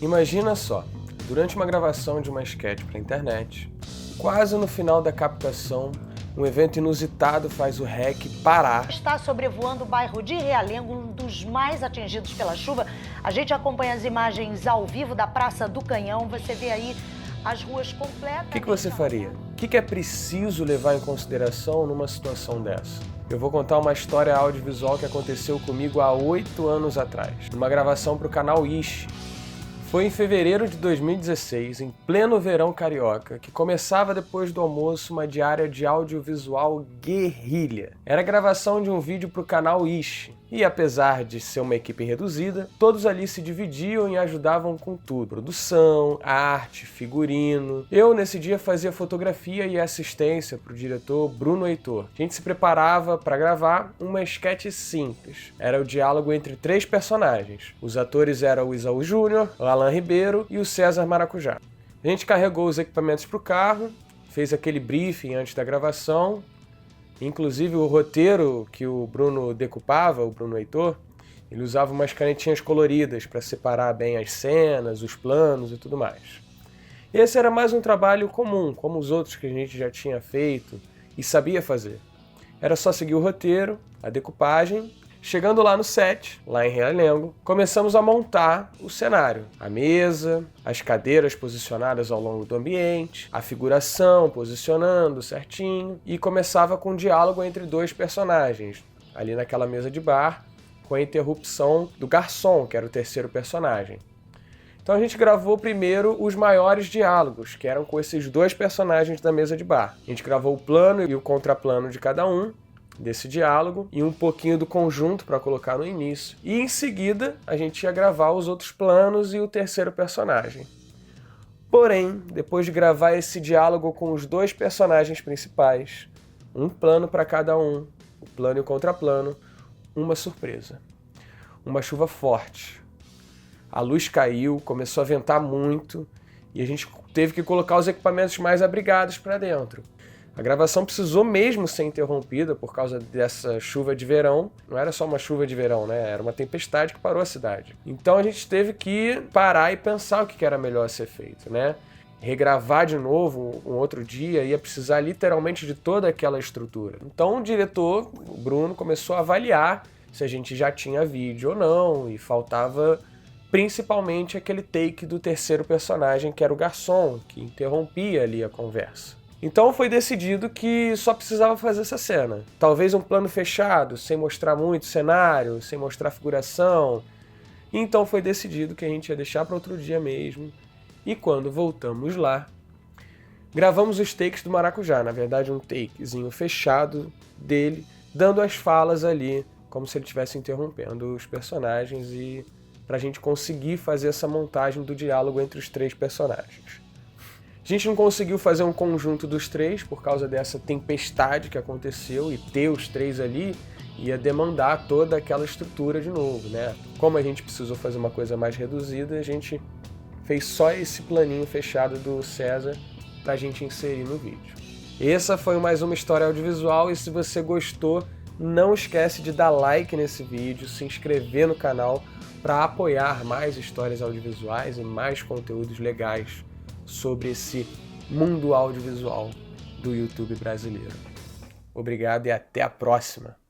Imagina só, durante uma gravação de uma sketch para a internet, quase no final da captação, um evento inusitado faz o REC parar. Está sobrevoando o bairro de Realengo, um dos mais atingidos pela chuva. A gente acompanha as imagens ao vivo da Praça do Canhão. Você vê aí as ruas completas. O que você faria? O que é preciso levar em consideração numa situação dessa? Eu vou contar uma história audiovisual que aconteceu comigo há 8 anos atrás, numa gravação para o canal Ishi. Foi em fevereiro de 2016, em pleno verão carioca, que começava depois do almoço uma diária de audiovisual guerrilha. Era a gravação de um vídeo para o canal Ishi. E apesar de ser uma equipe reduzida, todos ali se dividiam e ajudavam com tudo. Produção, arte, figurino. Eu, nesse dia, fazia fotografia e assistência para o diretor Bruno Heitor. A gente se preparava para gravar uma esquete simples. Era o diálogo entre 3 personagens. Os atores eram o Isaú Júnior, o Alan Ribeiro e o César Maracujá. A gente carregou os equipamentos para o carro, fez aquele briefing antes da gravação. Inclusive o roteiro que o Bruno decupava, o Bruno Heitor, ele usava umas canetinhas coloridas para separar bem as cenas, os planos e tudo mais. Esse era mais um trabalho comum, como os outros que a gente já tinha feito e sabia fazer. Era só seguir o roteiro, a decupagem. Chegando lá no set, lá em Realengo, começamos a montar o cenário. A mesa, as cadeiras posicionadas ao longo do ambiente, a figuração posicionando certinho, e começava com um diálogo entre 2 personagens, ali naquela mesa de bar, com a interrupção do garçom, que era o 3º personagem. Então a gente gravou primeiro os maiores diálogos, que eram com esses 2 personagens da mesa de bar. A gente gravou o plano e o contraplano de cada um, desse diálogo, e um pouquinho do conjunto para colocar no início. E em seguida a gente ia gravar os outros planos e o 3º personagem. Porém, depois de gravar esse diálogo com os 2 personagens principais, um plano para cada um, o plano e o contraplano, uma surpresa. Uma chuva forte. A luz caiu, começou a ventar muito e a gente teve que colocar os equipamentos mais abrigados para dentro. A gravação precisou mesmo ser interrompida por causa dessa chuva de verão. Não era só uma chuva de verão, né? Era uma tempestade que parou a cidade. Então a gente teve que parar e pensar o que era melhor ser feito, né? Regravar de novo um outro dia ia precisar literalmente de toda aquela estrutura. Então o diretor, o Bruno, começou a avaliar se a gente já tinha vídeo ou não, e faltava principalmente aquele take do 3º personagem, que era o garçom, que interrompia ali a conversa. Então foi decidido que só precisava fazer essa cena. Talvez um plano fechado, sem mostrar muito cenário, sem mostrar figuração. Então foi decidido que a gente ia deixar para outro dia mesmo. E quando voltamos lá, gravamos os takes do Maracujá. Na verdade, um takezinho fechado dele, dando as falas ali, como se ele estivesse interrompendo os personagens, e para a gente conseguir fazer essa montagem do diálogo entre os 3 personagens. A gente não conseguiu fazer um conjunto dos 3 por causa dessa tempestade que aconteceu, e ter os 3 ali ia demandar toda aquela estrutura de novo, né? Como a gente precisou fazer uma coisa mais reduzida, a gente fez só esse planinho fechado do César pra gente inserir no vídeo. Essa foi mais uma história audiovisual, e se você gostou, não esquece de dar like nesse vídeo, se inscrever no canal para apoiar mais histórias audiovisuais e mais conteúdos legais sobre esse mundo audiovisual do YouTube brasileiro. Obrigado e até a próxima!